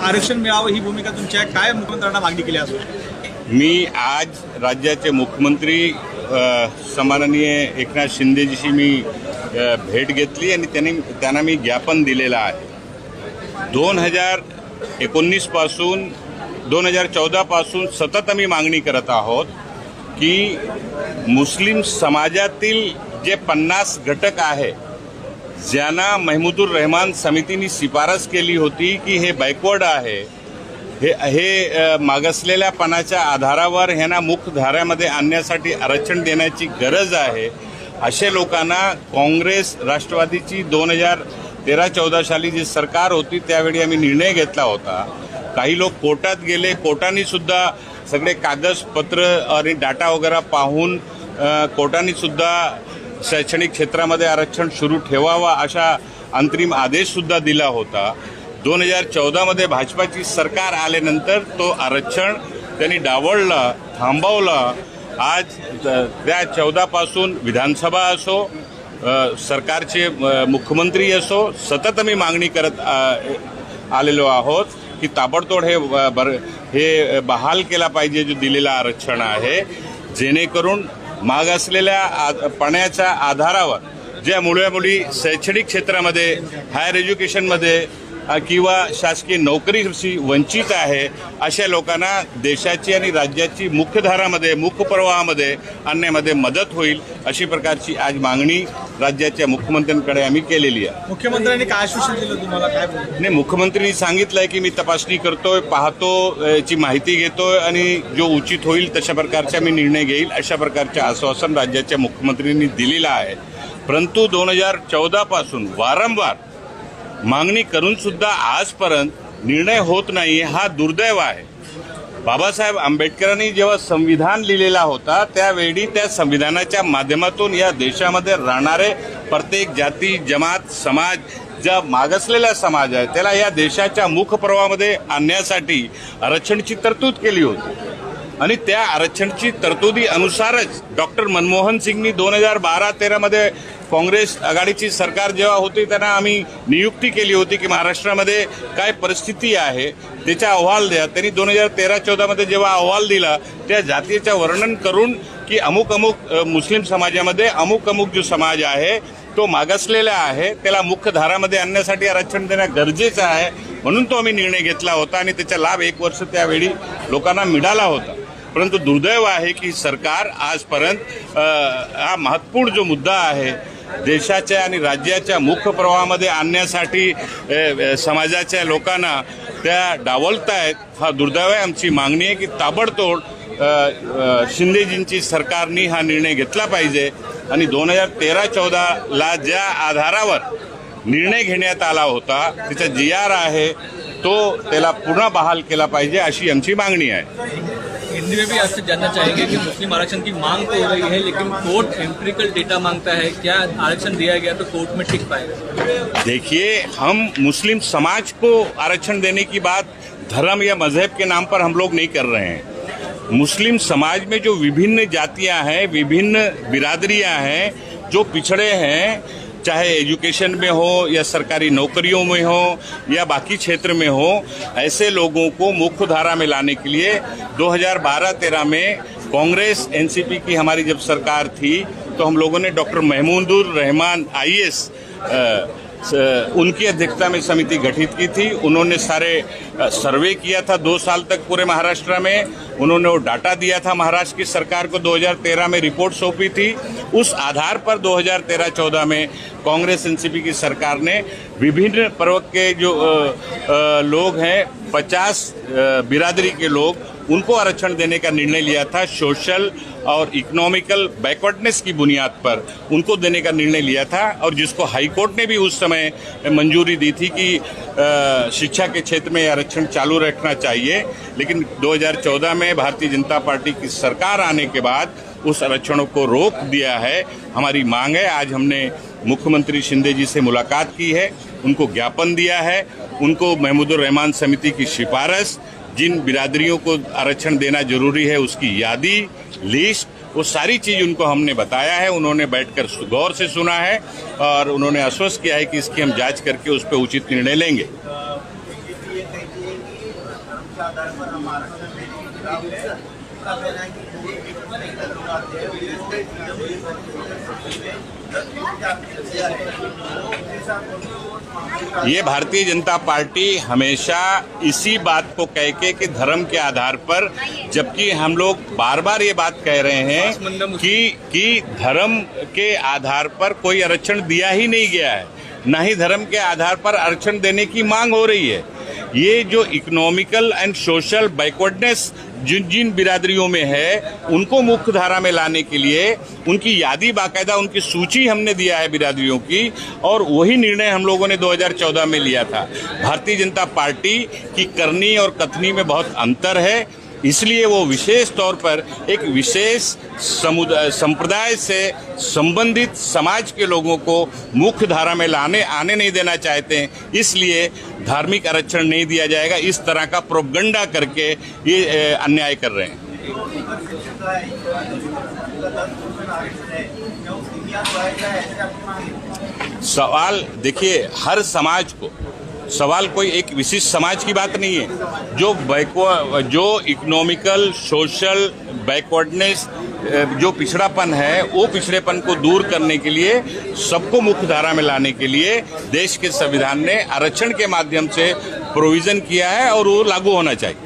आरक्षण मिळावं ही भूमिका तुमची आहे. काय मुख्यमंत्र्यांना मागणी केली असून? मी आज राज्याचे मुख्यमंत्री सन्माननीय एकनाथ शिंदेजीशी मी भेट घेतली आणि त्यांना मी ज्ञापन दिलेलं आहे. 2019 पासून 2014 पासून सतत आम्ही मागणी करत आहोत की मुस्लिम समाजातील जे 50 घटक आहे ज्यांना महमूदुर रहमान समितीने शिफारस केली होती की हे बॅकवर्ड आहे, हे मागासलेल्यापणाच्या आधारावर ह्यांना मुख्यधाऱ्यामध्ये आणण्यासाठी आरक्षण देण्याची गरज आहे, अशा लोकांना काँग्रेस राष्ट्रवादीची 2013-14 साली जी सरकार होती त्यावेळी आम्ही निर्णय घेतला होता. काही लोक कोर्टात गेले, कोर्टाने सुद्धा सगळे कागदपत्र आणि डाटा वगैरे पाहून कोर्टाने सुद्धा शैक्षणिक क्षेत्रामध्ये आरक्षण सुरू ठेवावा अशा अंतरिम आदेश सुद्धा दिला होता. 2014 भाजपाची सरकार आल्यानंतर तो आरक्षण त्यांनी डावळला, थांबवला. आज त्या 14 पासून विधानसभा असो, सरकारचे मुख्यमंत्री असो, सतत आम्ही मागणी करत आलेलो आहोत की ताबडतोड हे बहाल केला पाहिजे जो दिलेला आरक्षण आहे, जेणेकरून मागासलेल्या पणाच्या आधारावर ज्या मुली शैक्षणिक क्षेत्रामध्ये, हायर एज्युकेशनमध्ये किंवा शासकीय नोकरीशी वंचित आहे अशा लोकांना देशाची आणि राज्याची मुख्यधारामध्ये, मुख्य प्रवाहामध्ये आणण्यामध्ये मदत होईल अशी प्रकारची आज मागणी राज्याच्या मुख्यमंत्र्यांकडे आम्ही केलेली आहे. मुख्यमंत्र्यांनी काय आश्वासन दिलं तुम्हाला? काय बोलले? नाही, मुख्यमंत्र्यांनी सांगितलंय की मी तपासणी करतोय, पाहतो, याची माहिती घेतोय आणि जो उचित होईल तशा प्रकारचा मी निर्णय घेईल अशा प्रकारचे आश्वासन राज्याच्या मुख्यमंत्र्यांनी दिलेलं आहे. परंतु 2014 पासून वारंवार मागणी करून सुद्धा आजपर्यंत निर्णय होत नाही, हा दुर्दैव आहे. बाबासाहेब आंबेडकरांनी जेव्हा संविधान लिहिलेला होता त्यावेळी त्या संविधानाच्या माध्यमातून या देशामध्ये राहणारे प्रत्येक जाती, जमात, समाज, ज्या मागासलेला समाज आहे त्याला या देशाच्या मुख्य प्रवाहामध्ये आणण्यासाठी आरक्षणाची तरतूद केली होती आणि त्या आरक्षणाची तरतुदी अनुसारच डॉक्टर मनमोहन सिंगनी 2012-13 काँग्रेस आघाडीची सरकार जेव्हा होती त्यांना आम्ही नियुक्ती केली होती की महाराष्ट्रामध्ये काय परिस्थिती आहे त्याचा अहवाल द्या. त्यांनी 2013-14 जेव्हा अहवाल दिला त्या जातीचे वर्णन करून की अमुक मुस्लिम समाजामध्ये अमुक जो समाज आहे तो मागासलेला आहे, त्याला मुख्य धारामध्ये आणण्यासाठी आरक्षण देणं गरजेचं आहे, म्हणून तो आम्ही निर्णय घेतला होता आणि त्याचा लाभ 1 वर्ष त्यावेळी लोकांना मिळाला होता. परंतु दुर्दैव आहे की सरकार आजपर्यंत हा महत्त्वपूर्ण जो मुद्दा आहे देशाच्या आणि राज्याच्या मुख्य प्रवाहामध्ये आणण्यासाठी समाजाच्या लोकांना त्या डावलतायत. हा दुर्दैव आहे. आमची मागणी आहे की ताबडतोड शिंदेजींची सरकारने हा निर्णय घेतला पाहिजे आणि 2013-14 ज्या आधारावर निर्णय घेण्यात आला होता त्याचा GR आहे तो त्याला पुन्हा बहाल केला पाहिजे अशी आमची मागणी आहे. हिंदी में भी आपसे जानना चाहेंगे कि मुस्लिम आरक्षण की मांग तो हो रही है लेकिन कोर्ट एम्पिरिकल डेटा मांगता है, क्या आरक्षण दिया गया तो कोर्ट में टिक पाएगा? देखिए, हम मुस्लिम समाज को आरक्षण देने की बात धर्म या मजहब के नाम पर हम लोग नहीं कर रहे हैं. मुस्लिम समाज में जो विभिन्न जातियां हैं, विभिन्न बिरादरियां हैं, जो पिछड़े हैं, चाहे एजुकेशन में हो या सरकारी नौकरियों में हो या बाकी क्षेत्र में हो, ऐसे लोगों को मुख्य धारा में लाने के लिए 2012-13 में कांग्रेस NCP की हमारी जब सरकार थी तो हम लोगों ने डॉक्टर महमूदुर रहमान IAS उनकी अध्यक्षता में समिति गठित की थी. उन्होंने सारे सर्वे किया था 2 साल तक पूरे महाराष्ट्र में. उन्होंने वो डाटा दिया था महाराष्ट्र की सरकार को. 2013 में रिपोर्ट सौंपी थी. उस आधार पर 2013-14 में कांग्रेस NCP की सरकार ने विभिन्न वर्ग के जो लोग हैं 50 बिरादरी के लोग उनको आरक्षण देने का निर्णय लिया था. सोशल और इकोनॉमिकल बैकवर्डनेस की बुनियाद पर उनको देने का निर्णय लिया था और जिसको हाई कोर्ट ने भी उस समय मंजूरी दी थी कि शिक्षा के क्षेत्र में आरक्षण चालू रखना चाहिए. लेकिन 2014 में भारतीय जनता पार्टी की सरकार आने के बाद उस आरक्षणों को रोक दिया है. हमारी मांग है, आज हमने मुख्यमंत्री शिंदे जी से मुलाकात की है, उनको ज्ञापन दिया है, उनको महमूदुर रहमान समिति की सिफारिश, जिन बिरादरियों को आरक्षण देना जरूरी है उसकी यादी, लिस्ट, वो सारी चीज़ उनको हमने बताया है. उन्होंने बैठकर गौर से सुना है और उन्होंने आश्वस्त किया है कि इसकी हम जांच करके उस पर उचित निर्णय लेंगे. ये भारतीय जनता पार्टी हमेशा इसी बात को कह के कि धर्म के आधार पर, जबकि हम लोग बार बार ये बात कह रहे हैं कि धर्म के आधार पर कोई आरक्षण दिया ही नहीं गया है, ना ही धर्म के आधार पर आरक्षण देने की मांग हो रही है। ये जो इकोनॉमिकल एंड सोशल बैकवर्डनेस जिन जिन बिरादरियों में है उनको मुख्य धारा में लाने के लिए उनकी यादी, बाकायदा उनकी सूची हमने दिया है बिरादरियों की, और वही निर्णय हम लोगों ने 2014 में लिया था। भारतीय जनता पार्टी की करनी और कथनी में बहुत अंतर है, इसलिए वो विशेष तौर पर एक विशेष संप्रदाय से संबंधित समाज के लोगों को मुख्य धारा में आने नहीं देना चाहते हैं, इसलिए धार्मिक आरक्षण नहीं दिया जाएगा, इस तरह का प्रोपगंडा करके ये अन्याय कर रहे हैं। सवाल देखिए, हर समाज को, सवाल कोई एक विशिष्ट समाज की बात नहीं है। जो इकोनॉमिकल सोशल बैकवर्डनेस, जो पिछड़ापन है, वो पिछड़ेपन को दूर करने के लिए, सबको मुख्य धारा में लाने के लिए देश के संविधान ने आरक्षण के माध्यम से प्रोविजन किया है और वो लागू होना चाहिए।